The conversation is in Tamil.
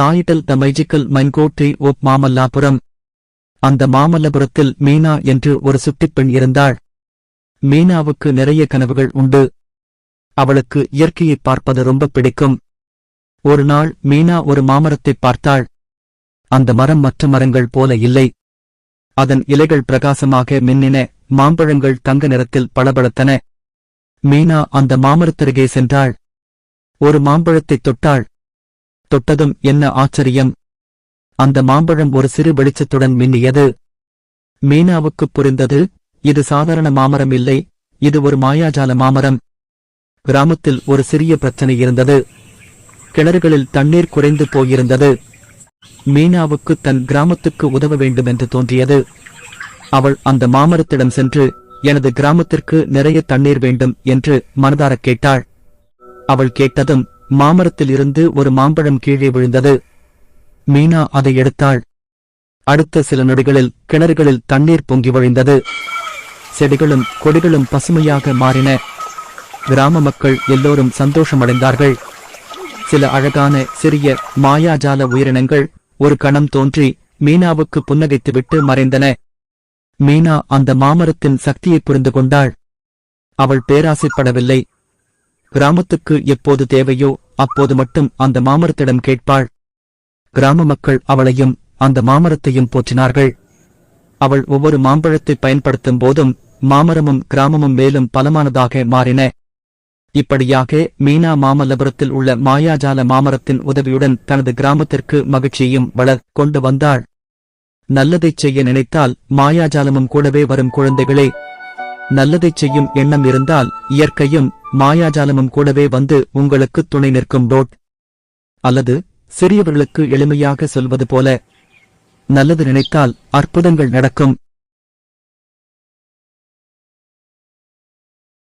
Title the magical mango tree of Mamallapuram. அந்த மாமல்லபுரத்தில் மீனா என்று ஒரு சுட்டிப்பெண் இருந்தாள். மீனாவுக்கு நிறைய கனவுகள் உண்டு. அவளுக்கு இயற்கையை பார்ப்பது ரொம்ப பிடிக்கும். ஒரு நாள் மீனா ஒரு மாமரத்தைப் பார்த்தாள். அந்த மரம் மற்ற மரங்கள் போல இல்லை. அதன் இலைகள் பிரகாசமாக மின்னின, மாம்பழங்கள் தங்க நிறத்தில் பளபளத்தன. மீனா அந்த மாமரத்தருகே சென்றாள். ஒரு மாம்பழத்தைத் தொட்டாள். தொட்டதும் என்ன ஆச்சரியம்! அந்த மாம்பழம் ஒரு சிறு வெளிச்சத்துடன் மின்னியது. மீனாவுக்குப் புரிந்தது, இது சாதாரண மாமரம் இல்லை, இது ஒரு மாயாஜால மாமரம். கிராமத்தில் ஒரு சிறிய பிரச்சனை இருந்தது. கிணறுகளில் தண்ணீர் குறைந்து போயிருந்தது. மீனாவுக்கு தன் கிராமத்துக்கு உதவ வேண்டும் என்று தோன்றியது. அவள் அந்த மாமரத்திடம் சென்று, எனது கிராமத்திற்கு நிறைய தண்ணீர் வேண்டும் என்று மனதாரக் கேட்டாள். அவள் கேட்டதும் மாமரத்தில் இருந்து ஒரு மாம்பழம் கீழே விழுந்தது. மீனா அதை எடுத்தாள். அடுத்த சில நொடிகளில் கிணறுகளில் தண்ணீர் பொங்கி வழிந்தது. செடிகளும் கொடிகளும் பசுமையாக மாறின. கிராம மக்கள் எல்லோரும் சந்தோஷமடைந்தார்கள். சில அழகான சிறிய மாயாஜால உயிரினங்கள் ஒரு கணம் தோன்றி மீனாவுக்கு புன்னகைத்துவிட்டு மறைந்தன. மீனா அந்த மாமரத்தின் சக்தியை புரிந்து கொண்டாள். அவள் பேராசைப்படவில்லை. கிராமத்துக்கு எப்போது தேவையோ அப்போது மட்டும் அந்த மாமரத்திடம் கேட்பாள். கிராம மக்கள் அவளையும் அந்த மாமரத்தையும் போற்றினார்கள். அவள் ஒவ்வொரு மாம்பழத்தை பயன்படுத்தும் போதும் மாமரமும் கிராமமும் மேலும் பலமானதாக மாறின. இப்படியாக மீனா மாமல்லபுரத்தில் உள்ள மாயாஜால மாமரத்தின் உதவியுடன் தனது கிராமத்திற்கு மகிழ்ச்சியையும் கொண்டு வந்தாள். நல்லதைச் செய்ய நினைத்தால் மாயாஜாலமும் கூடவே வரும் குழந்தைகளே. நல்லதைச் செய்யும் எண்ணம் இருந்தால் இயற்கையும் மாயாஜாலமும் கூடவே வந்து உங்களுக்கு துணை நிற்கும். அல்லது சிறியவர்களுக்கு எளிமையாக சொல்வது போல, நல்லது நினைத்தால் அற்புதங்கள் நடக்கும்.